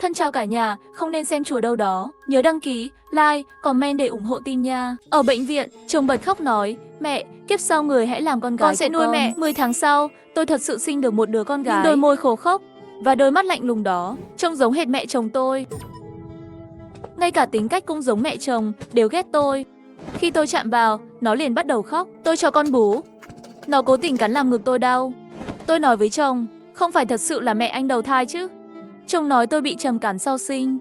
Thân chào cả nhà, không nên xem chùa đâu đó. Nhớ đăng ký, like, comment để ủng hộ team nha. Ở bệnh viện, chồng bật khóc nói, mẹ, kiếp sau người hãy làm con gái Con sẽ nuôi mẹ. 10 tháng sau, tôi thật sự sinh được một đứa con gái. Nhưng đôi môi khô khốc và đôi mắt lạnh lùng đó, trông giống hệt mẹ chồng tôi. Ngay cả tính cách cũng giống mẹ chồng, đều ghét tôi. Khi tôi chạm vào, nó liền bắt đầu khóc. Tôi cho con bú. Nó cố tình cắn làm ngực tôi đau. Tôi nói với chồng, không phải thật sự là mẹ anh đầu thai chứ. Chồng nói tôi bị trầm cảm sau sinh.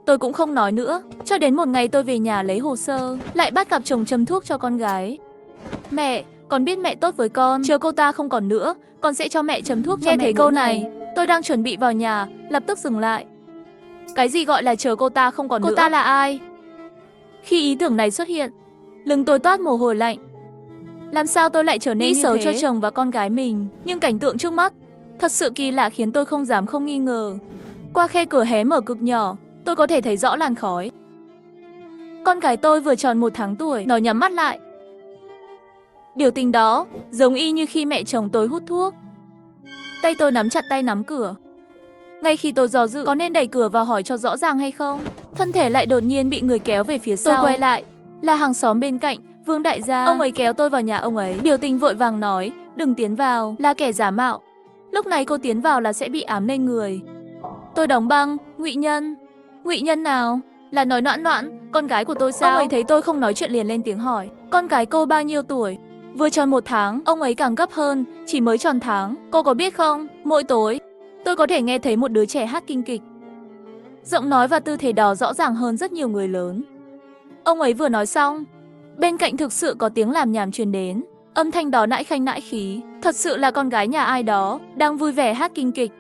Tôi cũng không nói nữa, cho đến một ngày tôi về nhà lấy hồ sơ, lại bắt gặp chồng châm thuốc cho con gái. Mẹ, con biết mẹ tốt với con, chờ cô ta không còn nữa, con sẽ cho mẹ chấm thuốc cho mẹ. Nghe thấy câu này, tôi đang chuẩn bị vào nhà, lập tức dừng lại. Cái gì gọi là chờ cô ta không còn nữa? Cô ta là ai? Khi ý tưởng này xuất hiện, lưng tôi toát mồ hôi lạnh. Làm sao tôi lại trở nên nghĩ xấu cho chồng và con gái mình? Nhưng cảnh tượng trước mắt thật sự kỳ lạ khiến tôi không dám không nghi ngờ. Qua khe cửa hé mở cực nhỏ, tôi có thể thấy rõ làn khói. Con gái tôi vừa tròn 1 tháng tuổi, nó nhắm mắt lại. Biểu tình đó giống y như khi mẹ chồng tôi hút thuốc. Tay tôi nắm chặt tay nắm cửa. Ngay khi tôi do dự có nên đẩy cửa vào hỏi cho rõ ràng hay không, thân thể lại đột nhiên bị người kéo về phía sau. Tôi quay lại, là hàng xóm bên cạnh, Vương đại gia. Ông ấy kéo tôi vào nhà ông ấy, biểu tình vội vàng nói, đừng tiến vào, là kẻ giả mạo. Lúc này cô tiến vào là sẽ bị ám lên người. Tôi đóng băng, ngụy nhân. Ngụy nhân nào? Là nói Noãn Noãn, con gái của tôi sao? Ông ấy thấy tôi không nói chuyện liền lên tiếng hỏi, con gái cô bao nhiêu tuổi? Vừa tròn 1 tháng, ông ấy càng gấp hơn, chỉ mới tròn tháng. Cô có biết không, mỗi tối, tôi có thể nghe thấy một đứa trẻ hát kinh kịch. Giọng nói và tư thế đó rõ ràng hơn rất nhiều người lớn. Ông ấy vừa nói xong, bên cạnh thực sự có tiếng làm nhảm truyền đến. Âm thanh đó nãi khanh nãi khí, thật sự là con gái nhà ai đó, đang vui vẻ hát kinh kịch.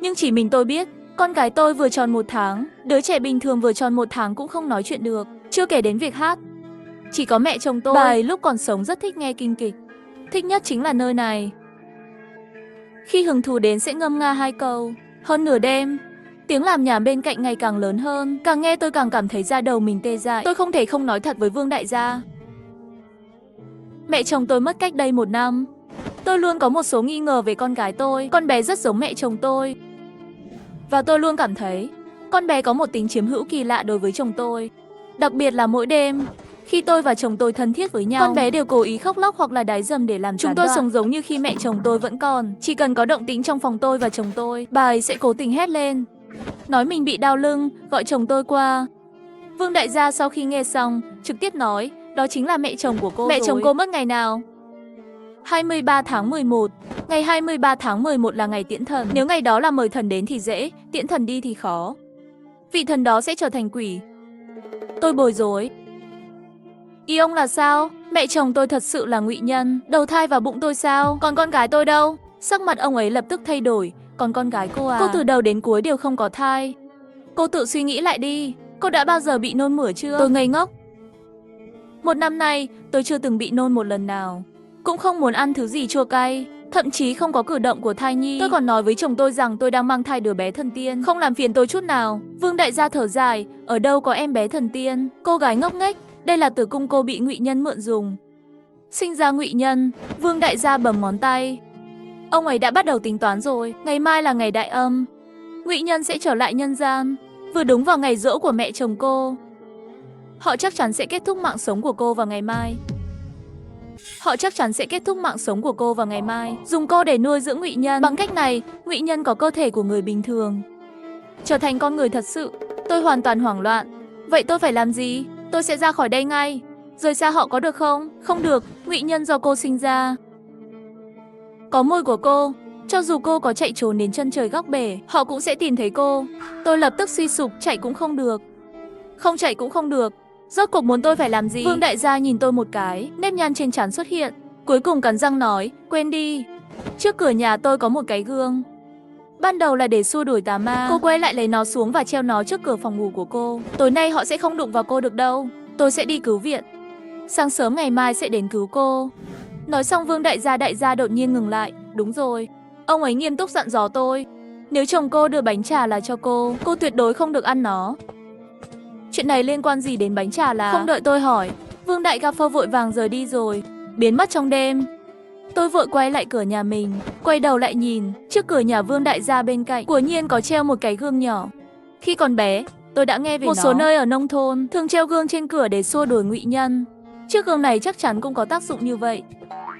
Nhưng chỉ mình tôi biết, con gái tôi vừa tròn 1 tháng, đứa trẻ bình thường vừa tròn 1 tháng cũng không nói chuyện được, chưa kể đến việc hát. Chỉ có mẹ chồng tôi, bà ấy lúc còn sống rất thích nghe kinh kịch. Thích nhất chính là nơi này. Khi hứng thú đến sẽ ngâm nga 2 câu. Hơn nửa đêm, tiếng làm nhảm bên cạnh ngày càng lớn hơn, càng nghe tôi càng cảm thấy da đầu mình tê dại. Tôi không thể không nói thật với Vương đại gia. Mẹ chồng tôi mất cách đây 1 năm. Tôi luôn có một số nghi ngờ về con gái tôi. Con bé rất giống mẹ chồng tôi. Và tôi luôn cảm thấy con bé có một tính chiếm hữu kỳ lạ đối với chồng tôi. Đặc biệt là mỗi đêm, khi tôi và chồng tôi thân thiết với nhau, con bé đều cố ý khóc lóc hoặc là đái dầm để làm chúng tôi sống giống như khi mẹ chồng tôi vẫn còn. Chỉ cần có động tĩnh trong phòng tôi và chồng tôi, bà ấy sẽ cố tình hét lên, nói mình bị đau lưng, gọi chồng tôi qua. Vương đại gia sau khi nghe xong, trực tiếp nói, đó chính là mẹ chồng của cô. Mẹ chồng cô mất ngày nào? 23 tháng 11. Ngày 23 tháng 11 là ngày tiễn thần. Nếu ngày đó là mời thần đến thì dễ, tiễn thần đi thì khó. Vị thần đó sẽ trở thành quỷ. Tôi bối rối. Ý ông là sao? Mẹ chồng tôi thật sự là ngụy nhân, đầu thai vào bụng tôi sao? Còn con gái tôi đâu? Sắc mặt ông ấy lập tức thay đổi. Còn con gái cô à? Cô từ đầu đến cuối đều không có thai. Cô tự suy nghĩ lại đi. Cô đã bao giờ bị nôn mửa chưa? Tôi ngây ngốc. 1 năm nay, tôi chưa từng bị nôn một lần nào. Cũng không muốn ăn thứ gì chua cay. Thậm chí không có cử động của thai nhi. Tôi còn nói với chồng tôi rằng tôi đang mang thai đứa bé thần tiên, không làm phiền tôi chút nào. Vương đại gia thở dài, ở đâu có em bé thần tiên. Cô gái ngốc nghếch, đây là tử cung cô bị ngụy nhân mượn dùng. Sinh ra ngụy nhân. Vương đại gia bấm ngón tay. Ông ấy đã bắt đầu tính toán rồi. Ngày mai là ngày đại âm, ngụy nhân sẽ trở lại nhân gian, vừa đúng vào ngày giỗ của mẹ chồng cô. Họ chắc chắn sẽ kết thúc mạng sống của cô vào ngày mai. Họ chắc chắn sẽ kết thúc mạng sống của cô vào ngày mai, dùng cô để nuôi dưỡng ngụy nhân. Bằng cách này, ngụy nhân có cơ thể của người bình thường, trở thành con người thật sự. Tôi hoàn toàn hoảng loạn. Vậy tôi phải làm gì? Tôi sẽ ra khỏi đây ngay, rời xa họ có được không? Không được, ngụy nhân do cô sinh ra, có môi của cô. Cho dù cô có chạy trốn đến chân trời góc bể, họ cũng sẽ tìm thấy cô. Tôi lập tức suy sụp, chạy cũng không được, không chạy cũng không được. Rốt cuộc muốn tôi phải làm gì? Vương đại gia nhìn tôi một cái, nếp nhăn trên trán xuất hiện. Cuối cùng cắn răng nói, quên đi. Trước cửa nhà tôi có một cái gương. Ban đầu là để xua đuổi tà ma. Cô quay lại lấy nó xuống và treo nó trước cửa phòng ngủ của cô. Tối nay họ sẽ không đụng vào cô được đâu. Tôi sẽ đi cứu viện. Sáng sớm ngày mai sẽ đến cứu cô. Nói xong Vương đại gia đột nhiên ngừng lại. Đúng rồi. Ông ấy nghiêm túc dặn dò tôi. Nếu chồng cô đưa bánh trà là cho cô tuyệt đối không được ăn nó. Chuyện này liên quan gì đến bánh trà là? Không đợi tôi hỏi, Vương đại ca phơ vội vàng rời đi rồi, biến mất trong đêm. Tôi vội quay lại cửa nhà mình, quay đầu lại nhìn, trước cửa nhà Vương đại gia bên cạnh, quả nhiên có treo một cái gương nhỏ. Khi còn bé, tôi đã nghe về một số nơi ở nông thôn thường treo gương trên cửa để xua đuổi ngụy nhân. Chiếc gương này chắc chắn cũng có tác dụng như vậy.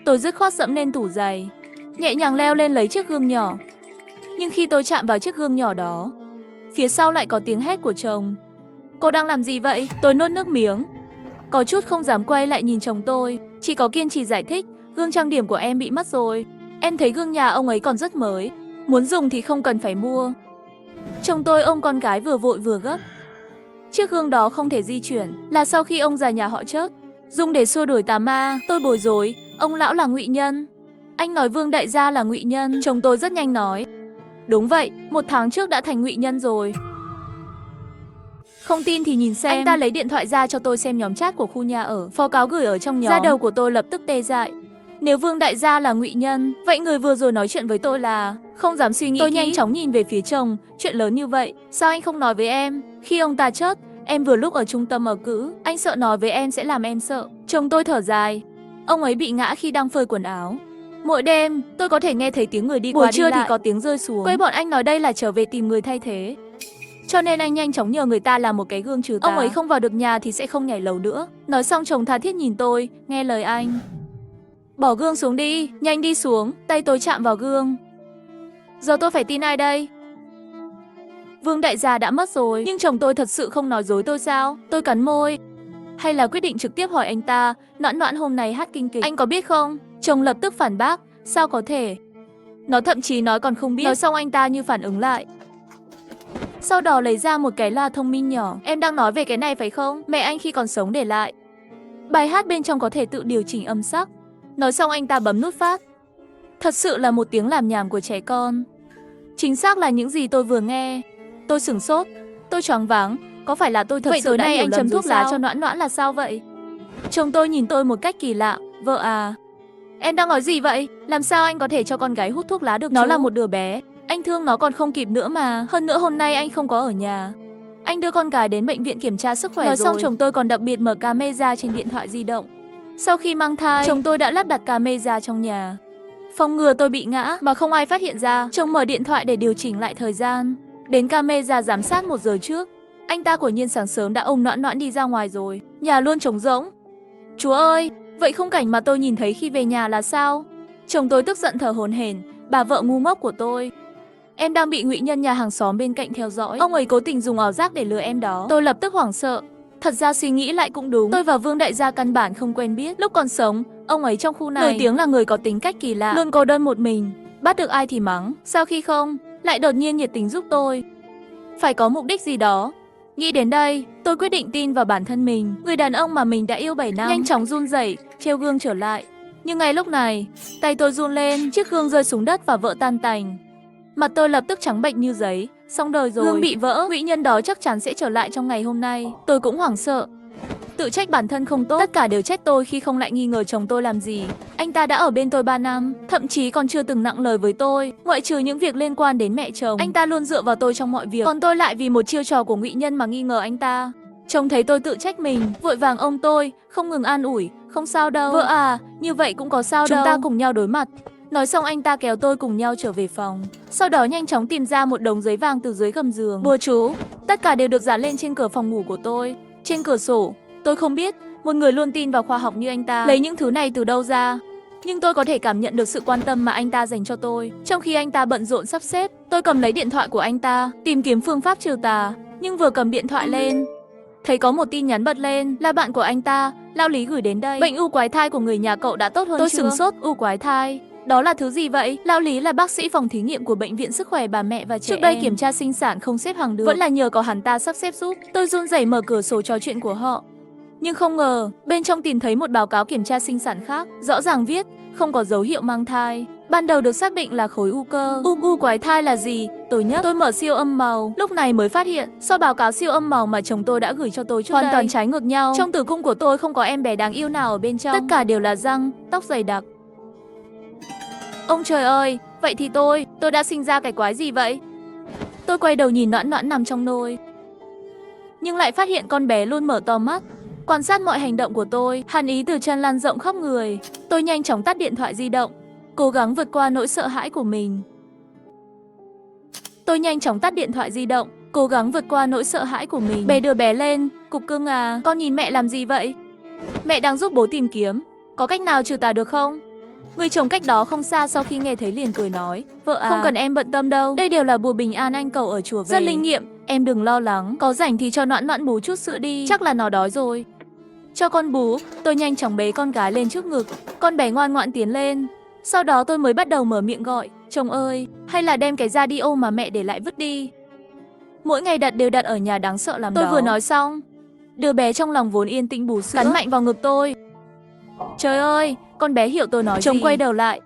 Tôi dứt khoát dẫm lên tủ giày, nhẹ nhàng leo lên lấy chiếc gương nhỏ. Nhưng khi tôi chạm vào chiếc gương nhỏ đó, phía sau lại có tiếng hét của chồng. Cô đang làm gì vậy? Tôi nuốt nước miếng, có chút không dám quay lại nhìn chồng tôi, chỉ có kiên trì giải thích, gương trang điểm của em bị mất rồi. Em thấy gương nhà ông ấy còn rất mới, muốn dùng thì không cần phải mua. Chồng tôi ôm con gái vừa vội vừa gấp. Chiếc gương đó không thể di chuyển, là sau khi ông già nhà họ Chớt dùng để xua đuổi tà ma. Tôi bối rối, ông lão là ngụy nhân. Anh nói Vương đại gia là ngụy nhân. Chồng tôi rất nhanh nói, đúng vậy, 1 tháng trước đã thành ngụy nhân rồi. Không tin thì nhìn xem. Anh ta lấy điện thoại ra cho tôi xem nhóm chat của khu nhà ở, báo cáo gửi ở trong nhóm. Da đầu của tôi lập tức tê dại. Nếu Vương đại gia là ngụy nhân, vậy người vừa rồi nói chuyện với tôi là... Không dám suy nghĩ tôi nhanh chóng nhìn về phía chồng. Chuyện lớn như vậy, sao anh không nói với em? Khi ông ta chết, em vừa lúc ở trung tâm ở cữ. Anh sợ nói với em sẽ làm em sợ. Chồng tôi thở dài. Ông ấy bị ngã khi đang phơi quần áo. Mỗi đêm, tôi có thể nghe thấy tiếng người đi qua đi lại. Buổi trưa thì có tiếng rơi xuống. Quê bọn anh nói đây là trở về tìm người thay thế. Cho nên anh nhanh chóng nhờ người ta làm một cái gương trừ tà. Ông ấy không vào được nhà thì sẽ không nhảy lầu nữa. Nói xong chồng tha thiết nhìn tôi, nghe lời anh. Bỏ gương xuống đi, nhanh đi xuống. Tay tôi chạm vào gương. Giờ tôi phải tin ai đây? Vương đại gia đã mất rồi, nhưng chồng tôi thật sự không nói dối tôi sao? Tôi cắn môi. Hay là quyết định trực tiếp hỏi anh ta, Noãn Noãn hôm nay hát kinh kịch, anh có biết không? Chồng lập tức phản bác, sao có thể? Nó thậm chí nói còn không biết. Nói xong anh ta như phản ứng lại. Sau đó lấy ra một cái loa thông minh nhỏ. Em đang nói về cái này phải không? Mẹ anh khi còn sống để lại. Bài hát bên trong có thể tự điều chỉnh âm sắc. Nói xong anh ta bấm nút phát. Thật sự là một tiếng làm nhảm của trẻ con. Chính xác là những gì tôi vừa nghe. Tôi sửng sốt, tôi choáng váng. Có phải là tôi thật sự đã hiểu lầm rồi sao? Vậy tối nay anh chấm thuốc lá cho Noãn Noãn là sao vậy? Chồng tôi nhìn tôi một cách kỳ lạ. Vợ à, em đang nói gì vậy? Làm sao anh có thể cho con gái hút thuốc lá được? Nó là một đứa bé, anh thương nó còn không kịp nữa mà. Hơn nữa hôm nay anh không có ở nhà. Anh đưa con gái đến bệnh viện kiểm tra sức khỏe rồi. Nói xong chồng tôi còn đặc biệt mở camera trên điện thoại di động. Sau khi mang thai, chồng tôi đã lắp đặt camera trong nhà, phòng ngừa tôi bị ngã mà không ai phát hiện ra. Chồng mở điện thoại để điều chỉnh lại thời gian. Đến camera giám sát 1 giờ trước, anh ta quả nhiên sáng sớm đã ôm Noãn Noãn đi ra ngoài rồi. Nhà luôn trống rỗng. Chúa ơi, vậy khung cảnh mà tôi nhìn thấy khi về nhà là sao? Chồng tôi tức giận thở hổn hển, bà vợ ngu ngốc của tôi. Em đang bị ngụy nhân nhà hàng xóm bên cạnh theo dõi. Ông ấy cố tình dùng ảo giác để lừa em đó. Tôi lập tức hoảng sợ. Thật ra suy nghĩ lại cũng đúng. Tôi và Vương đại gia căn bản không quen biết. Lúc còn sống, ông ấy trong khu này nổi tiếng là người có tính cách kỳ lạ, luôn cô đơn một mình, bắt được ai thì mắng. Sau khi không, lại đột nhiên nhiệt tình giúp tôi. Phải có mục đích gì đó. Nghĩ đến đây, tôi quyết định tin vào bản thân mình. Người đàn ông mà mình đã yêu 7 năm nhanh chóng run rẩy, treo gương trở lại. Nhưng ngay lúc này, tay tôi run lên, chiếc gương rơi xuống đất và vỡ tan tành. Mặt tôi lập tức trắng bệch như giấy. Xong đời rồi, gương bị vỡ, ngụy nhân đó chắc chắn sẽ trở lại trong ngày hôm nay. Tôi cũng hoảng sợ, tự trách bản thân không tốt. Tất cả đều trách tôi khi không lại nghi ngờ chồng tôi làm gì. Anh ta đã ở bên tôi 3 năm, thậm chí còn chưa từng nặng lời với tôi. Ngoại trừ những việc liên quan đến mẹ chồng, anh ta luôn dựa vào tôi trong mọi việc. Còn tôi lại vì một chiêu trò của ngụy nhân mà nghi ngờ anh ta. Chồng thấy tôi tự trách mình, vội vàng ôm tôi, không ngừng an ủi. Không sao đâu. Vợ à, như vậy cũng có sao đâu. Chúng ta cùng nhau đối mặt. Nói xong anh ta kéo tôi cùng nhau trở về phòng. Sau đó nhanh chóng tìm ra một đống giấy vàng từ dưới gầm giường. Bùa chú, tất cả đều được dán lên trên cửa phòng ngủ của tôi. Trên cửa sổ, tôi không biết một người luôn tin vào khoa học như anh ta lấy những thứ này từ đâu ra. Nhưng tôi có thể cảm nhận được sự quan tâm mà anh ta dành cho tôi. Trong khi anh ta bận rộn sắp xếp, tôi cầm lấy điện thoại của anh ta, tìm kiếm phương pháp trừ tà. Nhưng vừa cầm điện thoại lên, thấy có một tin nhắn bật lên, là bạn của anh ta, Lão Lý gửi đến đây. Bệnh u quái thai của người nhà cậu đã tốt hơn chưa? Tôi sửng sốt, u quái thai? Đó là thứ gì vậy? Lão Lý là bác sĩ phòng thí nghiệm của Bệnh viện Sức khỏe bà mẹ và trẻ em. Trước đây kiểm tra sinh sản không xếp hàng được, vẫn là nhờ có hắn ta sắp xếp giúp. Tôi run rẩy mở cửa sổ trò chuyện của họ. Nhưng không ngờ, bên trong tìm thấy một báo cáo kiểm tra sinh sản khác. Rõ ràng viết, không có dấu hiệu mang thai. Ban đầu được xác định là khối u cơ. U quái thai là gì? Tôi mở siêu âm màu. Lúc này mới phát hiện, so báo cáo siêu âm màu mà chồng tôi đã gửi cho tôi trước đây, hoàn toàn trái ngược nhau. Trong tử cung của tôi không có em bé đáng yêu nào ở bên trong. Tất cả đều là răng, tóc dày đặc. Ông trời ơi, vậy thì tôi đã sinh ra cái quái gì vậy? Tôi quay đầu nhìn Noãn Noãn nằm trong nôi, nhưng lại phát hiện con bé luôn mở to mắt, quan sát mọi hành động của tôi. Hàn ý từ chân lan rộng khắp người. Tôi nhanh chóng tắt điện thoại di động, cố gắng vượt qua nỗi sợ hãi của mình. cố gắng vượt qua nỗi sợ hãi của mình. Bế đứa bé lên, Cục Cưng à, con nhìn mẹ làm gì vậy? Mẹ đang giúp bố tìm kiếm, có cách nào trừ tà được không? Người chồng cách đó không xa sau khi nghe thấy liền cười nói, vợ à, không cần em bận tâm đâu, đây đều là bùa bình an anh cầu ở chùa về. Rất linh nghiệm, em đừng lo lắng, có rảnh thì cho Noãn Noãn bú chút sữa đi, chắc là nó đói rồi. Cho con bú, tôi nhanh chóng bế con gái lên trước ngực, con bé ngoan ngoãn tiến lên. Sau đó tôi mới bắt đầu mở miệng gọi, chồng ơi, hay là đem cái radio mà mẹ để lại vứt đi. Mỗi ngày đều đặt ở nhà đáng sợ lắm đó. Tôi vừa nói xong, đứa bé trong lòng vốn yên tĩnh bú sữa, cắn mạnh vào ngực tôi. Trời ơi, con bé hiểu tôi nói gì. Chồng quay đầu lại,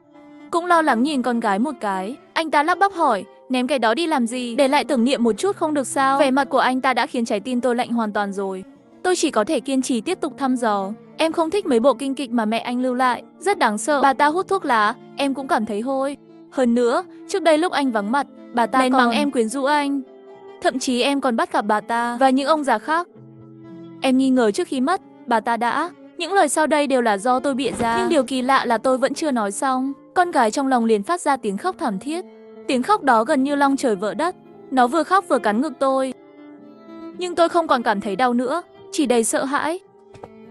cũng lo lắng nhìn con gái một cái. Anh ta lắp bắp hỏi, ném cái đó đi làm gì? Để lại tưởng niệm một chút không được sao? Vẻ mặt của anh ta đã khiến trái tim tôi lạnh hoàn toàn rồi. Tôi chỉ có thể kiên trì tiếp tục thăm dò. Em không thích mấy bộ kinh kịch mà mẹ anh lưu lại, rất đáng sợ. Bà ta hút thuốc lá, em cũng cảm thấy hôi. Hơn nữa, trước đây lúc anh vắng mặt, bà ta còn mắng em quyến rũ anh. Thậm chí em còn bắt gặp bà ta và những ông già khác. Em nghi ngờ trước khi mất, bà ta đã... Những lời sau đây đều là do tôi bịa ra. Nhưng điều kỳ lạ là tôi vẫn chưa nói xong. Con gái trong lòng liền phát ra tiếng khóc thảm thiết. Tiếng khóc đó gần như long trời vỡ đất. Nó vừa khóc vừa cắn ngực tôi. Nhưng tôi không còn cảm thấy đau nữa, chỉ đầy sợ hãi.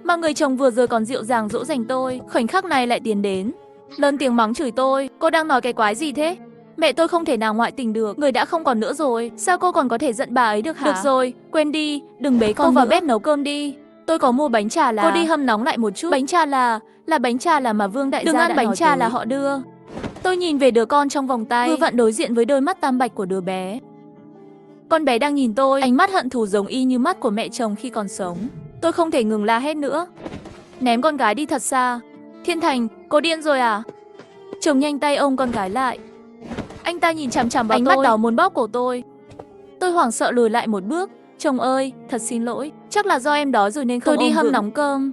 Mà người chồng vừa rồi còn dịu dàng dỗ dành tôi, khoảnh khắc này lại tiến đến, lớn tiếng mắng chửi tôi. Cô đang nói cái quái gì thế? Mẹ tôi không thể nào ngoại tình được, người đã không còn nữa rồi. Sao cô còn có thể giận bà ấy được hả? Được rồi, quên đi, đừng bế con vào bếp nấu cơm đi. Tôi có mua bánh trà là... Cô đi hâm nóng lại một chút. Bánh trà là bánh trà là mà Vương đại gia đã nói. Đừng ăn bánh trà là họ đưa. Tôi nhìn về đứa con trong vòng tay, vừa vặn đối diện với đôi mắt tam bạch của đứa bé. Con bé đang nhìn tôi, ánh mắt hận thù giống y như mắt của mẹ chồng khi còn sống. Tôi không thể ngừng la hét nữa. Ném con gái đi thật xa. Thiên Thành, cô điên rồi à? Chồng nhanh tay ôm con gái lại. Anh ta nhìn chằm chằm vào tôi, ánh mắt đó muốn bóp cổ tôi. Tôi hoảng sợ lùi lại một bước. Chồng ơi, thật xin lỗi, chắc là do em đói rồi nên không ôm vững. Tôi đi hâm nóng cơm.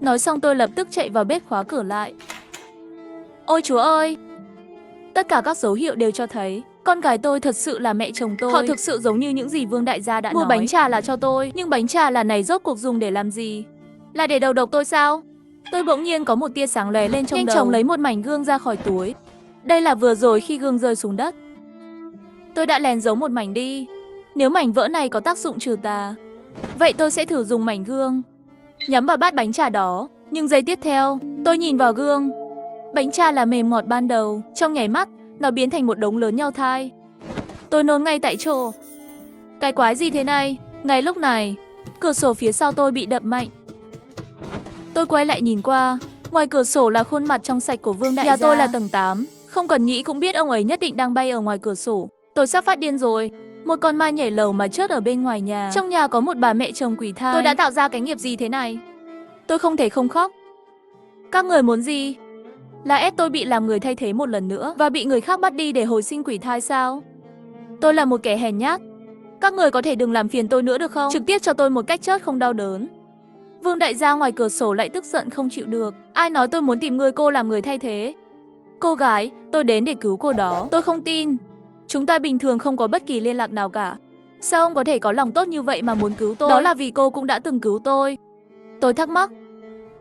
Nói xong tôi lập tức chạy vào bếp khóa cửa lại. Ôi Chúa ơi! Tất cả các dấu hiệu đều cho thấy con gái tôi thật sự là mẹ chồng tôi. Họ thực sự giống như những gì Vương đại gia đã nói. Mua bánh trà là cho tôi, nhưng bánh trà là này rốt cuộc dùng để làm gì? Là để đầu độc tôi sao? Tôi bỗng nhiên có một tia sáng lóe lên trong đầu. Nhanh chóng lấy một mảnh gương ra khỏi túi. Đây là vừa rồi khi gương rơi xuống đất. Tôi đã lén giấu một mảnh đi. Nếu mảnh vỡ này có tác dụng trừ tà, vậy tôi sẽ thử dùng mảnh gương nhắm vào bát bánh trà đó. Nhưng giây tiếp theo, tôi nhìn vào gương. Bánh trà là mềm ngọt ban đầu, trong nháy mắt, nó biến thành một đống lớn nhau thai. Tôi nôn ngay tại chỗ. Cái quái gì thế này? Ngay lúc này, cửa sổ phía sau tôi bị đập mạnh. Tôi quay lại nhìn qua, ngoài cửa sổ là khuôn mặt trong sạch của Vương đại gia. Nhà tôi là tầng 8, không cần nghĩ cũng biết ông ấy nhất định đang bay ở ngoài cửa sổ. Tôi sắp phát điên rồi. Một con ma nhảy lầu mà chớt ở bên ngoài nhà. Trong nhà có một bà mẹ chồng quỷ thai. Tôi đã tạo ra cái nghiệp gì thế này? Tôi không thể không khóc. Các người muốn gì? Là ép tôi bị làm người thay thế một lần nữa và bị người khác bắt đi để hồi sinh quỷ thai sao? Tôi là một kẻ hèn nhát. Các người có thể đừng làm phiền tôi nữa được không? Trực tiếp cho tôi một cách chớt không đau đớn. Vương đại gia ngoài cửa sổ lại tức giận không chịu được. Ai nói tôi muốn tìm cô làm người thay thế? Cô gái, tôi đến để cứu cô đó. Tôi không tin. Chúng ta bình thường không có bất kỳ liên lạc nào cả. Sao ông có thể có lòng tốt như vậy mà muốn cứu tôi? Đó là vì cô cũng đã từng cứu tôi. Tôi thắc mắc.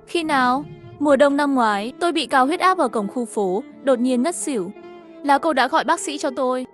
Khi nào? Mùa đông năm ngoái, tôi bị cao huyết áp ở cổng khu phố, đột nhiên ngất xỉu. Là cô đã gọi bác sĩ cho tôi.